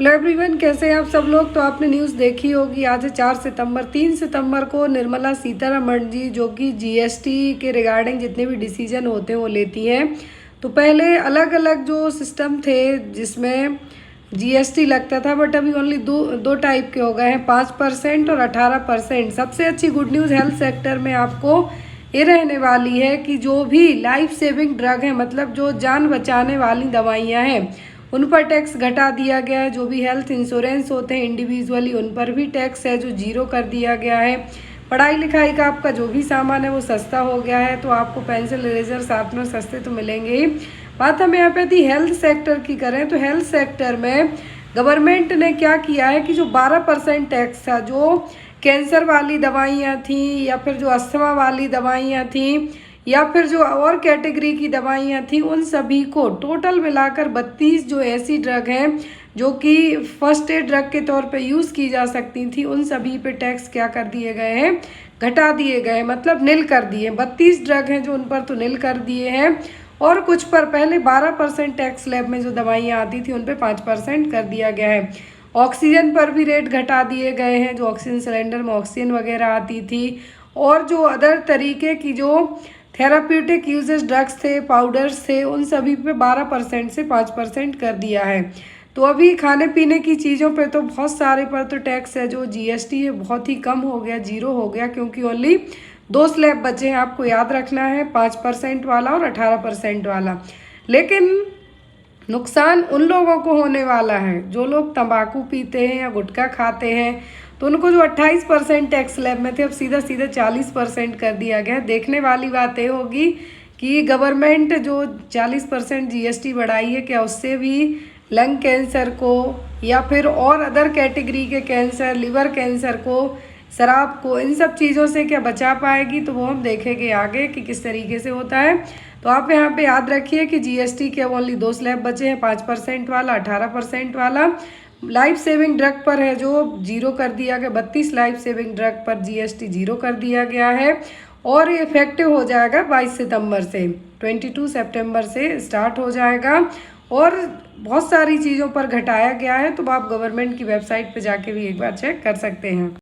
Hello everyone, कैसे हैं आप सब लोग। तो आपने न्यूज़ देखी होगी, आज है 4 सितंबर। 3 सितंबर को निर्मला सीतारमण जी, जो कि जीएसटी के रिगार्डिंग जितने भी डिसीजन होते हैं वो लेती हैं। तो पहले अलग अलग जो सिस्टम थे जिसमें जीएसटी लगता था, बट अभी ओनली दो टाइप के हो गए हैं, 5% और 18%। सबसे अच्छी गुड न्यूज़ हेल्थ सेक्टर में आपको ये रहने वाली है कि जो भी लाइफ सेविंग ड्रग है, मतलब जो जान बचाने वाली दवाइयाँ हैं, उन पर टैक्स घटा दिया गया है। जो भी हेल्थ इंश्योरेंस होते हैं इंडिविजुअली, उन पर भी टैक्स है जो जीरो कर दिया गया है। पढ़ाई लिखाई का आपका जो भी सामान है वो सस्ता हो गया है, तो आपको पेंसिल इरेजर शार्पनर सस्ते तो मिलेंगे ही। बात हम यहाँ पे यदि हेल्थ सेक्टर की करें तो हेल्थ सेक्टर में गवर्नमेंट ने क्या किया है कि जो 12% टैक्स था, जो कैंसर वाली दवाइयाँ थी या फिर जो अस्थमा वाली दवाइयाँ थी या फिर जो और कैटेगरी की दवाइयाँ थी, उन सभी को टोटल मिलाकर 32 जो ऐसी ड्रग हैं जो कि फर्स्ट एड ड्रग के तौर पे यूज़ की जा सकती थी, उन सभी पे टैक्स क्या कर दिए गए हैं, घटा दिए गए, मतलब निल कर दिए। 32 ड्रग हैं जो उन पर तो निल कर दिए हैं, और कुछ पर पहले 12% टैक्स स्लैब में जो दवाइयाँ आती थी उन पर 5% कर दिया गया है। ऑक्सीजन पर भी रेट घटा दिए गए हैं, जो ऑक्सीजन सिलेंडर में ऑक्सीजन वगैरह आती थी, और जो अदर तरीके की जो थेराप्यूटिक यूजेस ड्रग्स थे, पाउडर्स थे, उन सभी पे 12% से 5% कर दिया है। तो अभी खाने पीने की चीज़ों पे तो बहुत सारे पर तो टैक्स है, जो जीएसटी है बहुत ही कम हो गया, जीरो हो गया, क्योंकि ओनली दो स्लैब बचे हैं, आपको याद रखना है, 5% वाला और 18% वाला। लेकिन नुकसान उन लोगों को होने वाला है जो लोग तंबाकू पीते हैं या गुटखा खाते हैं, तो उनको जो 28% टैक्स स्लैब में थे अब सीधा सीधा 40% कर दिया गया। देखने वाली बात ये होगी कि गवर्नमेंट जो 40% जीएसटी बढ़ाई है, क्या उससे भी लंग कैंसर को या फिर और अदर कैटेगरी के कैंसर, लिवर कैंसर को, शराब को, इन सब चीज़ों से क्या बचा पाएगी, तो वो हम देखेंगे आगे कि किस तरीके से होता है। तो आप यहाँ पे याद रखिए कि जीएसटी के ओनली दो स्लैब बचे हैं, 5% वाला, 18% वाला। लाइफ सेविंग ड्रग पर है जो जीरो कर दिया गया, 32 लाइफ सेविंग ड्रग पर जीएसटी जीरो कर दिया गया है, और ये इफेक्टिव हो जाएगा 22 सितंबर से, 22 सितंबर से स्टार्ट हो जाएगा। और बहुत सारी चीज़ों पर घटाया गया है, तो आप गवर्नमेंट की वेबसाइट पे जाके भी एक बार चेक कर सकते हैं।